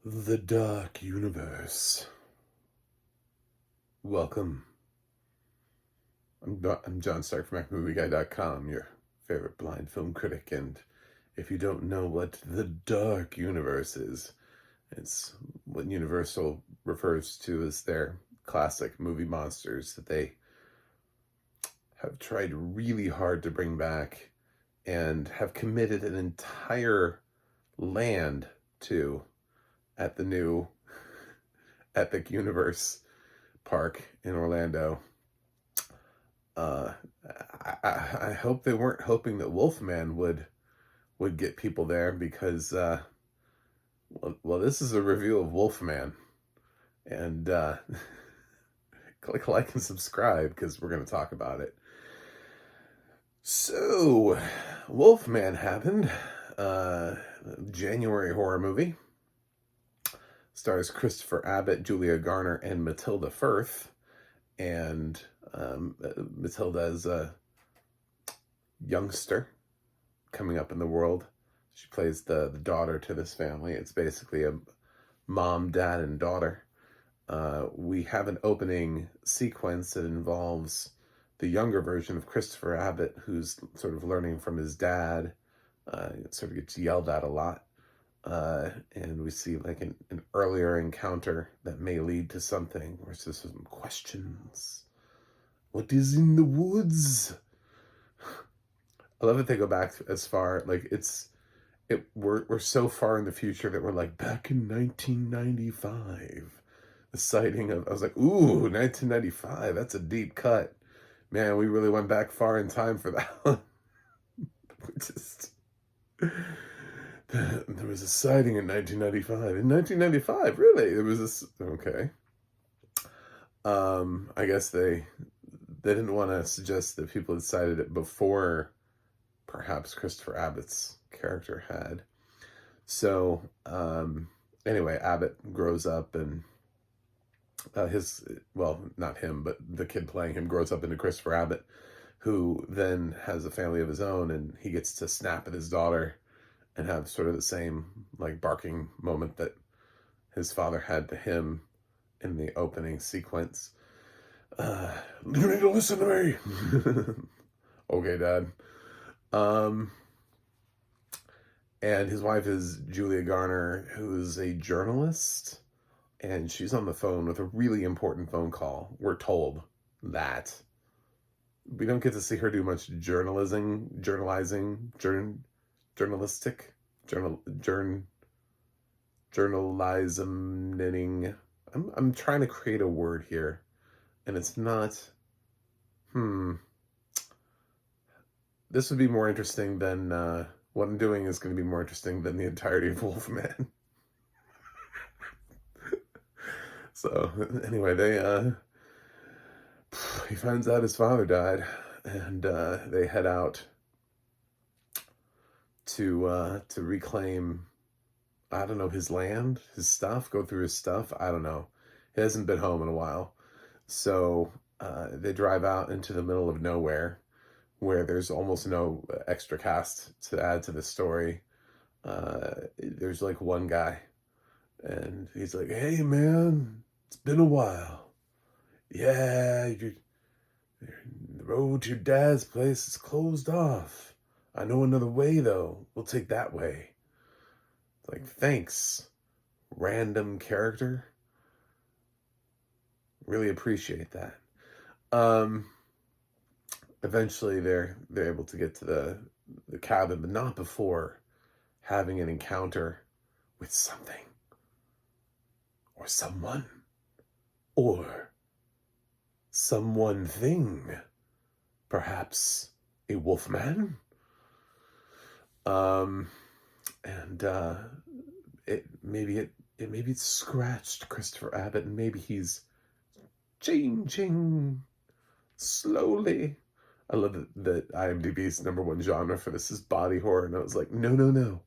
The Dark Universe. Welcome. I'm John Stark from MacMovieGuy.com, your favorite blind film critic. And if you don't know what the Dark Universe is, it's what Universal refers to as their classic movie monsters that they have tried really hard to bring back and have committed an entire land to at the new Epic Universe Park in Orlando. Uh, I hope they weren't hoping that Wolfman would get people there because well, this is a review of Wolfman, and click like and subscribe because we're going to talk about it. So, Wolfman happened. January horror movie. Stars Christopher Abbott, Julia Garner, and Matilda Firth. And Matilda is a youngster coming up in the world. She plays the daughter to this family. It's basically a mom, dad, and daughter. We have an opening sequence that involves the younger version of Christopher Abbott, who's sort of learning from his dad. Sort of gets yelled at a lot. And we see like an earlier encounter that may lead to something, or it's just some questions. What is in the woods? I love that they go back as far, like we're so far in the future that we're like back in 1995. The sighting of, I was like, ooh, 1995, that's a deep cut. Man, we really went back far in time for that one. Just, there was a sighting in 1995. In 1995, really? There was this, okay. I guess they didn't want to suggest that people had sighted it before perhaps Christopher Abbott's character had. So, anyway, Abbott grows up and not him, but the kid playing him grows up into Christopher Abbott, who then has a family of his own, and he gets to snap at his daughter and have sort of the same like barking moment that his father had to him in the opening sequence. You need to listen to me. Okay, Dad. And his wife is Julia Garner, who's a journalist, and she's on the phone with a really important phone call. We're told that. We don't get to see her do much journalistic, journalisming. I'm trying to create a word here, and it's not. This would be more interesting than what I'm doing is going to be more interesting than the entirety of Wolfman. So anyway, he finds out his father died, and they head out to reclaim, I don't know, his land, his stuff, go through his stuff. I don't know. He hasn't been home in a while. So they drive out into the middle of nowhere where there's almost no extra cast to add to the story. There's like one guy, and he's like, "Hey, man, it's been a while. Yeah, the road to your dad's place is closed off. I know another way, though. We'll take that way." Like, thanks, random character. Really appreciate that. Eventually they're able to get to the cabin, but not before having an encounter with something or someone or someone thing. Perhaps a wolfman. And maybe it scratched Christopher Abbott, and maybe he's changing slowly. I love that IMDb's #1 genre for this is body horror, and I was like, no.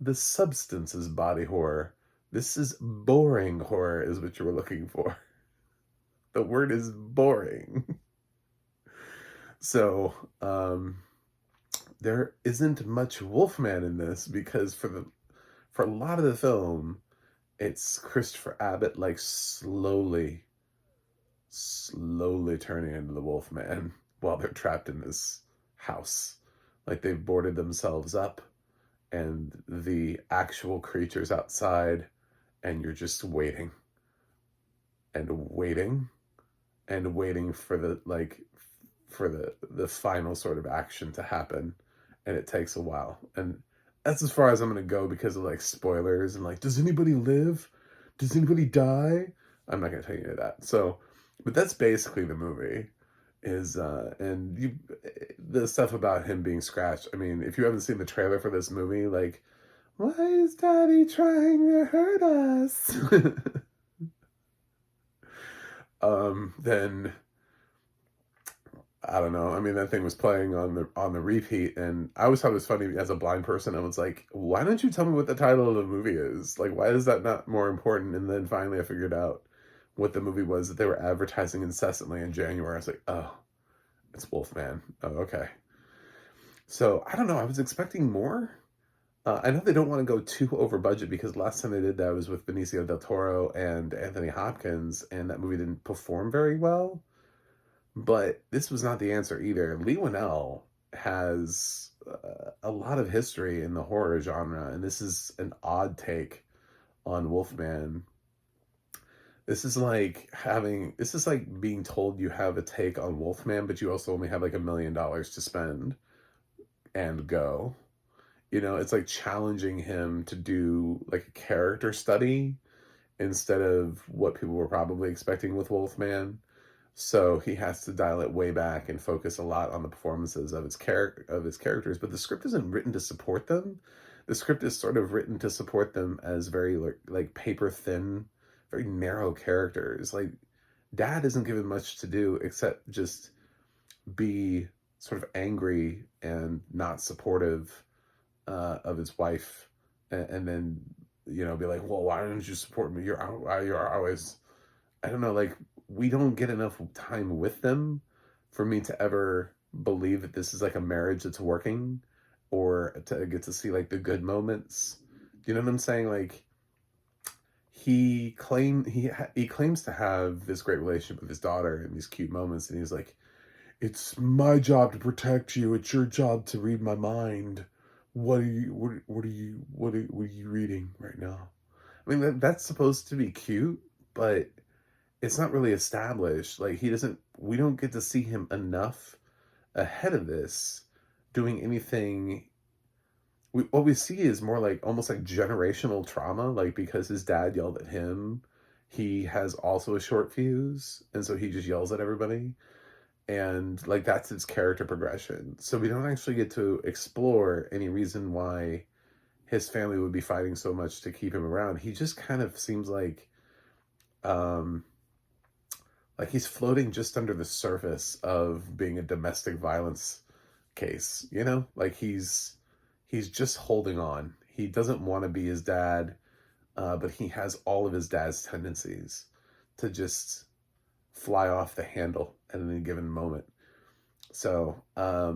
The substance is body horror. This is boring horror is what you were looking for. The word is boring. So, there isn't much Wolfman in this because for a lot of the film, it's Christopher Abbott like slowly turning into the Wolfman while they're trapped in this house. Like they've boarded themselves up and the actual creatures outside, and you're just waiting and waiting and waiting for the final sort of action to happen, and it takes a while. And that's as far as I'm gonna go because of like spoilers and like, does anybody live? Does anybody die? I'm not gonna tell you any of that. So, but that's basically the movie. Is and you the stuff about him being scratched. I mean, if you haven't seen the trailer for this movie, like, why is Daddy trying to hurt us? Then I don't know. I mean, that thing was playing on the repeat, and I always thought it was funny as a blind person. I was like, "Why don't you tell me what the title of the movie is? Like, why is that not more important?" And then finally, I figured out what the movie was that they were advertising incessantly in January. I was like, "Oh, it's Wolfman." Oh, okay. So I don't know. I was expecting more. I know they don't want to go too over budget because last time they did that was with Benicio del Toro and Anthony Hopkins, and that movie didn't perform very well. But this was not the answer either. Lee Winnell has a lot of history in the horror genre, and this is an odd take on Wolfman. This is like being told you have a take on Wolfman, but you also only have like $1 million to spend and go. You know, it's like challenging him to do like a character study instead of what people were probably expecting with Wolfman. So he has to dial it way back and focus a lot on the performances of his characters. But the script isn't written to support them. The script is sort of written to support them as very like paper thin, very narrow characters. Like Dad isn't given much to do except just be sort of angry and not supportive of his wife, and then be like, well, why don't you support me? You're always, I don't know, like we don't get enough time with them for me to ever believe that this is like a marriage that's working, or to get to see like the good moments. Do you know what I'm saying? Like he claims to have this great relationship with his daughter and these cute moments, and he's like, it's my job to protect you. It's your job to read my mind. What are you reading right now? I mean, that's supposed to be cute, but it's not really established. Like we don't get to see him enough ahead of this doing anything. What we see is more like almost like generational trauma, like because his dad yelled at him, he has also a short fuse, and so he just yells at everybody. And like that's its character progression. So we don't actually get to explore any reason why his family would be fighting so much to keep him around. He just kind of seems um like he's floating just under the surface of being a domestic violence case, like he's just holding on. He doesn't want to be his dad, but he has all of his dad's tendencies to just fly off the handle at any given moment. So I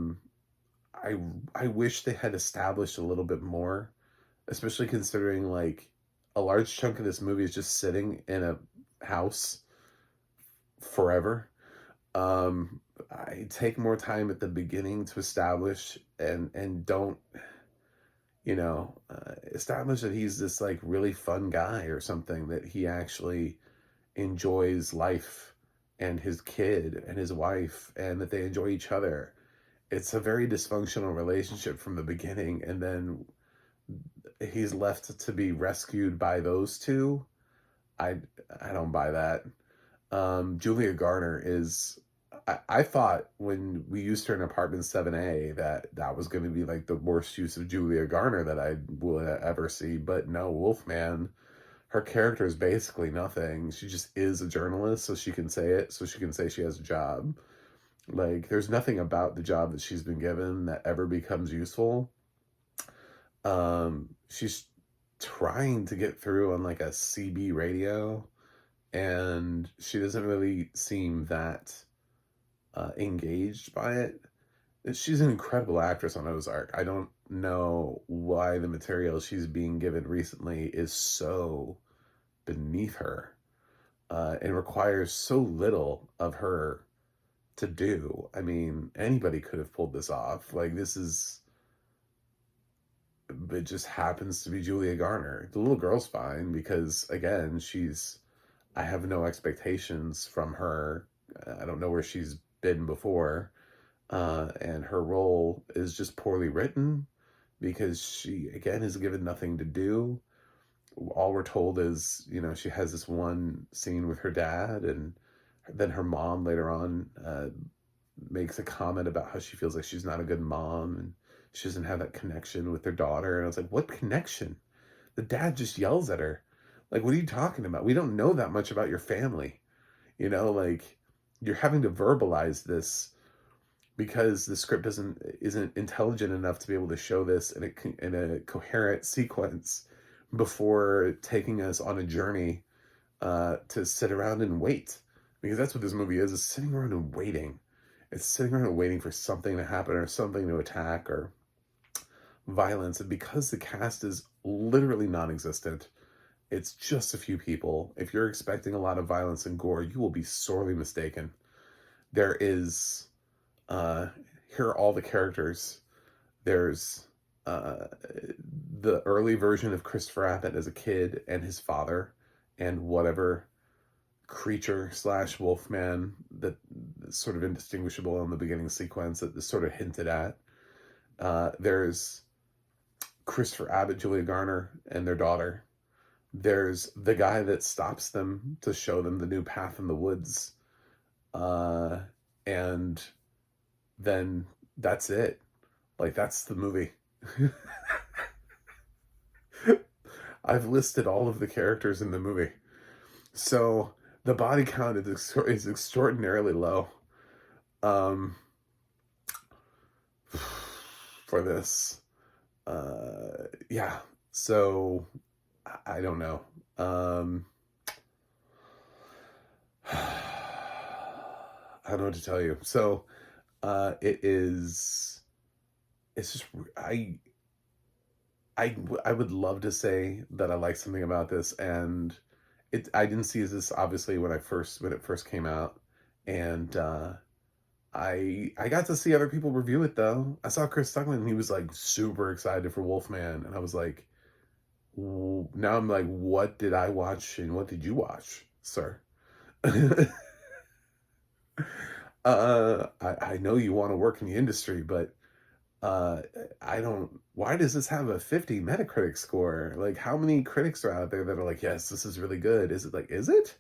wish they had established a little bit more, especially considering like a large chunk of this movie is just sitting in a house forever. I take more time at the beginning to establish and don't establish that he's this like really fun guy or something, that he actually enjoys life and his kid and his wife, and that they enjoy each other. It's a very dysfunctional relationship from the beginning, and then he's left to be rescued by those two. I don't buy that. Julia Garner is, I thought when we used her in Apartment 7A that was going to be like the worst use of Julia Garner that I would ever see, but no, Wolfman, her character is basically nothing. She just is a journalist, so she can say it, so she can say she has a job. Like, there's nothing about the job that she's been given that ever becomes useful. She's trying to get through on like a CB radio, and she doesn't really seem that engaged by it. She's an incredible actress on Ozark. I don't know why the material she's being given recently is so beneath her, and requires so little of her to do. I mean, anybody could have pulled this off. Like, it just happens to be Julia Garner. The little girl's fine because, again, I have no expectations from her. I don't know where she's been before. And her role is just poorly written because she, again, is given nothing to do. All we're told is, she has this one scene with her dad, and then her mom later on makes a comment about how she feels like she's not a good mom and she doesn't have that connection with her daughter. And I was like, what connection? The dad just yells at her. Like, what are you talking about? We don't know that much about your family. Like, you're having to verbalize this because the script isn't intelligent enough to be able to show this in a coherent sequence before taking us on a journey to sit around and wait. Because that's what this movie is sitting around and waiting. It's sitting around and waiting for something to happen or something to attack or violence. And because the cast is literally non-existent, it's just a few people. If you're expecting a lot of violence and gore, you will be sorely mistaken. There is, here are all the characters. There's the early version of Christopher Abbott as a kid and his father and whatever creature / Wolfman that is sort of indistinguishable in the beginning sequence that is sort of hinted at. There's Christopher Abbott, Julia Garner, and their daughter. There's the guy that stops them to show them the new path in the woods. And then that's it. Like, that's the movie. I've listed all of the characters in the movie. So the body count is extraordinarily low for this. Yeah. So I don't know. I don't know what to tell you. So it's just, I would love to say that I like something about this, and I didn't see this obviously when it first came out, and I got to see other people review it though. I saw Chris Stuckman and he was like super excited for Wolfman, and I was like, now I'm like, what did I watch and what did you watch, sir? I know you want to work in the industry, but why does this have a 50 Metacritic score? Like, how many critics are out there that are like, yes, this is really good? Is it?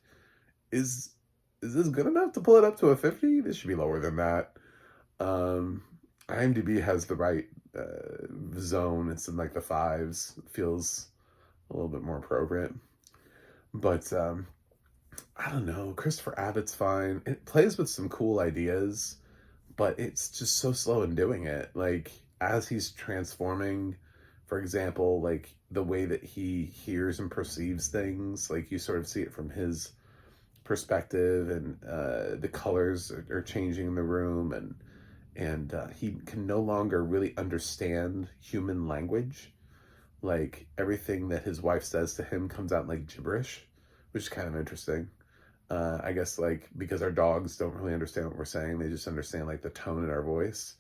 Is this good enough to pull it up to a 50? This should be lower than that. IMDb has the right zone. It's in like the 5s. It feels a little bit more appropriate. But I don't know. Christopher Abbott's fine. It plays with some cool ideas, but it's just so slow in doing it. Like, as he's transforming, for example, like the way that he hears and perceives things, like you sort of see it from his perspective, and the colors are changing in the room, and he can no longer really understand human language. Like, everything that his wife says to him comes out like gibberish, which is kind of interesting. I guess, like, because our dogs don't really understand what we're saying, they just understand like the tone in our voice.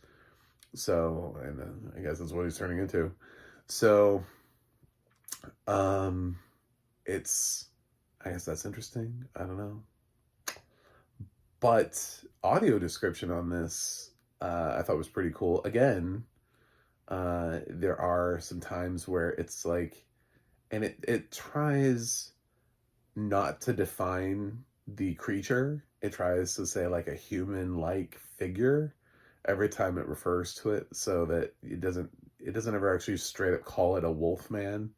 So, and I guess that's what he's turning into. So, I guess that's interesting. I don't know. But audio description on this, I thought was pretty cool. Again, there are some times where it's like, and it tries not to define the creature. It tries to say like a human-like figure every time it refers to it, so that it doesn't ever actually straight up call it a Wolfman.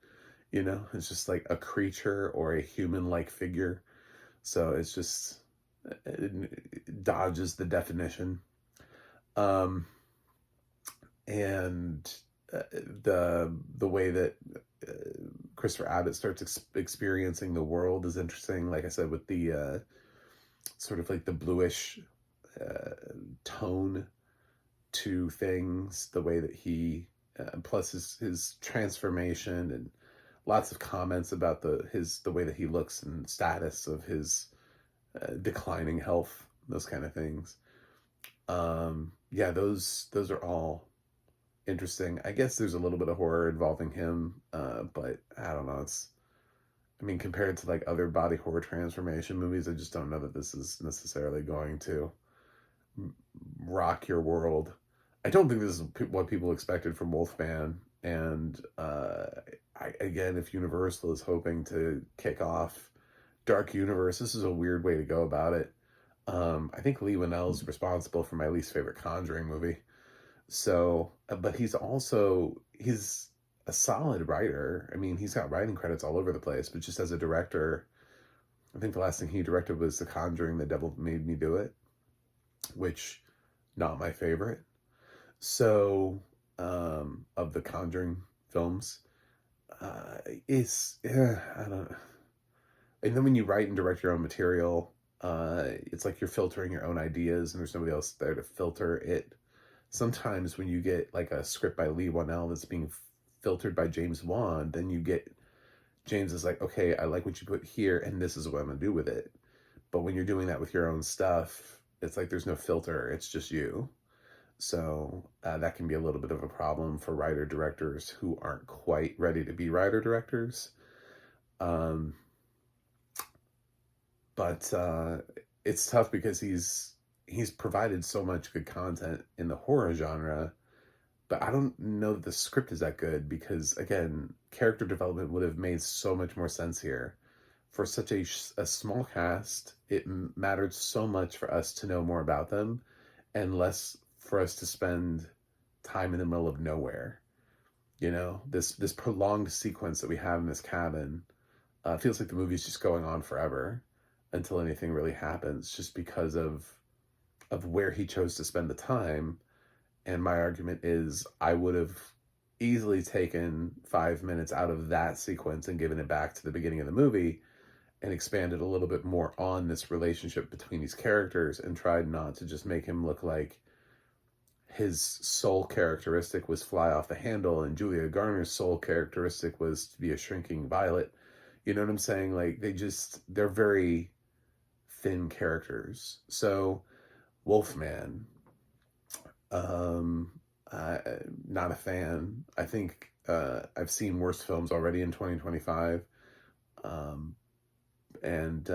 It's just like a creature or a human-like figure. So it's just, it dodges the definition. And the way that Christopher Abbott starts experiencing the world is interesting. Like I said, with the sort of like the bluish tone to things, the way that he plus his transformation, and lots of comments about the way that he looks and status of his declining health, those kind of things. Yeah, those are all interesting. I guess there's a little bit of horror involving him, but I don't know. I mean, compared to like other body horror transformation movies, I just don't know that this is necessarily going to rock your world. I don't think this is what people expected from Wolfman. And again, if Universal is hoping to kick off Dark Universe, this is a weird way to go about it. I think Lee Winnell's responsible for my least favorite Conjuring movie. So, but he's a solid writer. I mean, he's got writing credits all over the place, but just as a director, I think the last thing he directed was The Conjuring, The Devil Made Me Do It, which, not my favorite. So, of the Conjuring films, I don't know. And then when you write and direct your own material, it's like you're filtering your own ideas and there's nobody else there to filter it. Sometimes when you get like a script by Lee Winnell that's being filtered by James Wan, then you get James is like, okay, I like what you put here and this is what I'm gonna do with it. But when you're doing that with your own stuff, it's like there's no filter, it's just you. So that can be a little bit of a problem for writer-directors who aren't quite ready to be writer-directors. But it's tough because he's provided so much good content in the horror genre, but I don't know that the script is that good because, again, character development would have made so much more sense here. For such a small cast, it mattered so much for us to know more about them and less for us to spend time in the middle of nowhere. You know, this prolonged sequence that we have in this cabin feels like the movie's just going on forever until anything really happens, just because of where he chose to spend the time. And my argument is I would have easily taken 5 minutes out of that sequence and given it back to the beginning of the movie and expanded a little bit more on this relationship between these characters and tried not to just make him look like his sole characteristic was fly off the handle and Julia Garner's sole characteristic was to be a shrinking violet. You know what I'm saying? Like they're very thin characters. So Wolfman, not a fan. I think I've seen worse films already in 2025. And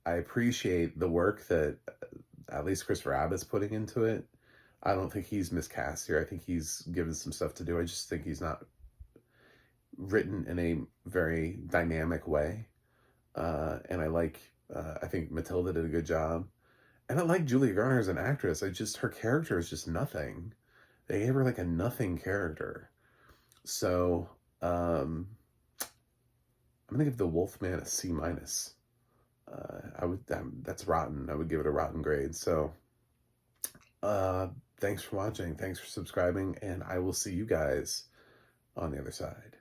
I appreciate the work that at least Christopher Abbott's putting into it. I don't think he's miscast here. I think he's given some stuff to do. I just think he's not written in a very dynamic way. And I think Matilda did a good job. And I like Julia Garner as an actress. Her character is just nothing. They gave her like a nothing character. So, I'm gonna give The Wolfman a C-. That's rotten. I would give it a rotten grade. So, thanks for watching. Thanks for subscribing. And I will see you guys on the other side.